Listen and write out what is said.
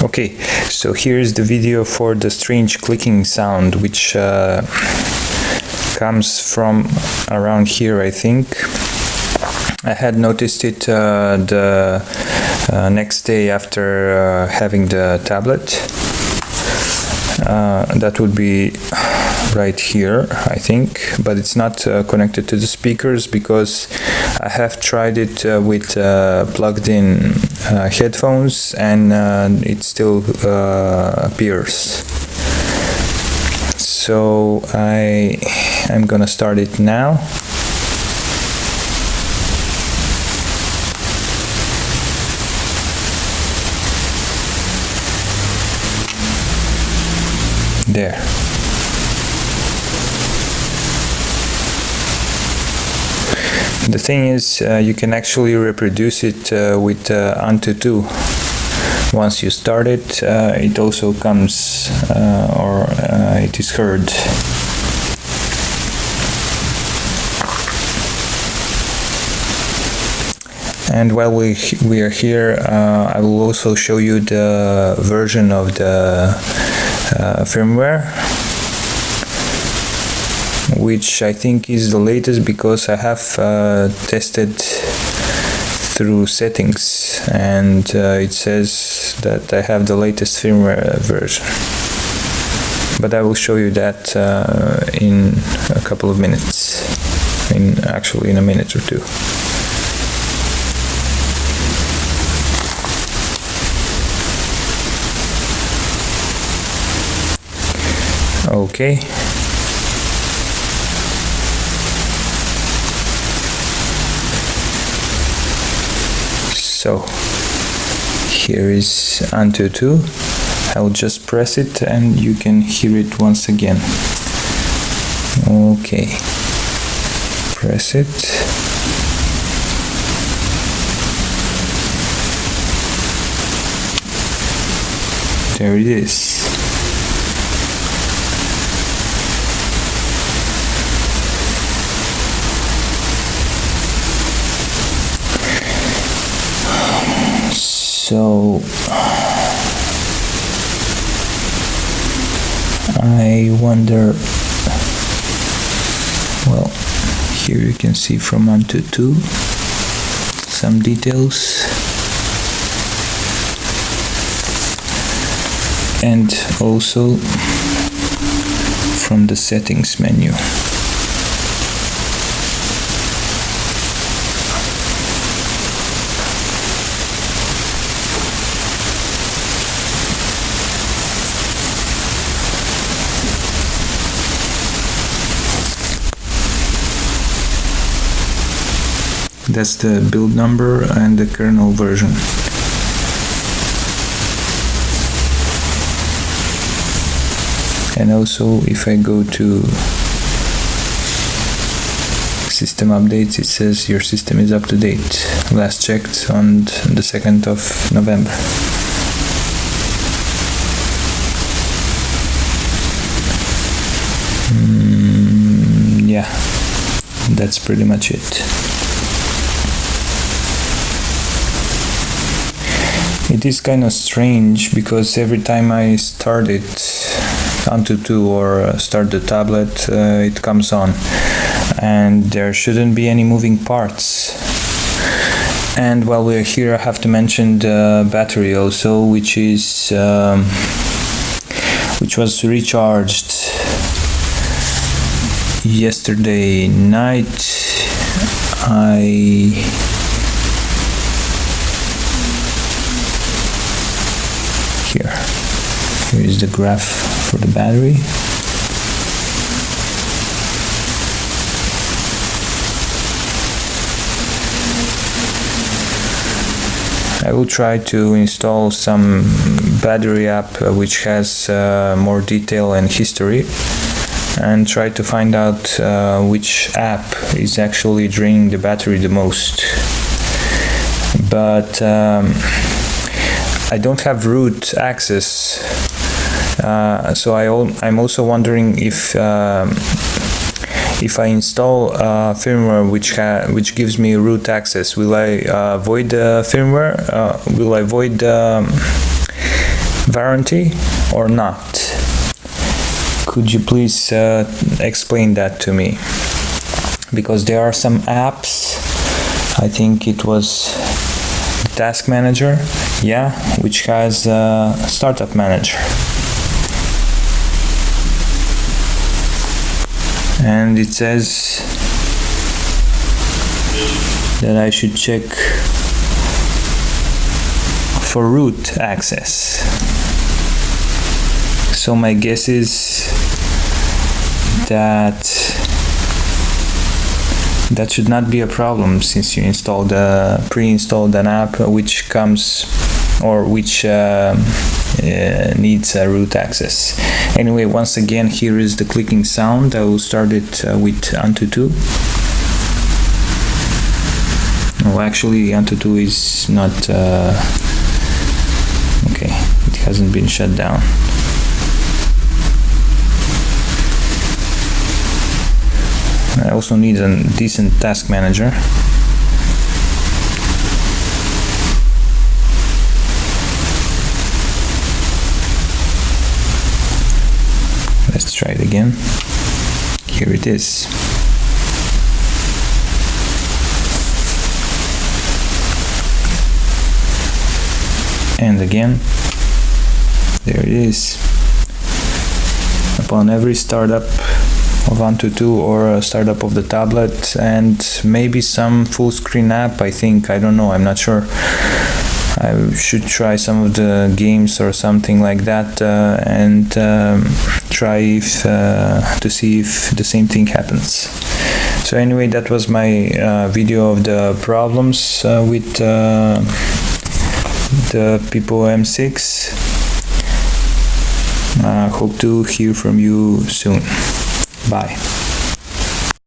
Okay, so here's the video for the strange clicking sound, which comes from around here, I think. I had noticed it the next day after having the tablet. That would be right here, I think, but it's not connected to the speakers because I have tried it with plugged in headphones, and it still appears. So I'm gonna start it now. There. The thing is, you can actually reproduce it with Antutu. Once you start it, it also comes or it is heard. And while we are here, I will also show you the version of the firmware, which I think is the latest because I have tested through settings, and it says that I have the latest firmware version. But I will show you that in a couple of minutes, actually in a minute or two. Okay. So here is Antutu. I'll just press it and you can hear it once again. Okay. Press it. There it is. So I wonder, well, here you can see from Antutu some details, and also from the settings menu. That's the build number and the kernel version. And also, if I go to system updates, it says your system is up to date. Last checked on the 2nd of November. Yeah, that's pretty much it. It is kind of strange because every time I start it, Antutu, or start the tablet, it comes on, and there shouldn't be any moving parts. And while we're here, I have to mention the battery also, which was recharged yesterday night. Here is the graph for the battery. I will try to install some battery app which has more detail and history, and try to find out which app is actually draining the battery the most. But I don't have root access, so I'm also wondering if I install firmware which gives me root access, will I void the firmware? Will I void warranty or not? Could you please explain that to me? Because there are some apps, I think it was Task Manager, yeah, which has Startup Manager. And it says that I should check for root access. So my guess is that should not be a problem, since you pre-installed an app which comes or which needs root access. Anyway, once again, here is the clicking sound. I will start it with Antutu. Oh, actually, Antutu is not okay, it hasn't been shut down. I also need a decent task manager. Let's try it again. Here it is. And again, there it is. Upon every startup of Antutu or a startup of the tablet, and maybe some full screen app, I think, I don't know, I'm not sure. I should try some of the games or something like that and try to see if the same thing happens. So anyway, that was my video of the problems with the Pipo M6. Hope to hear from you soon. Bye.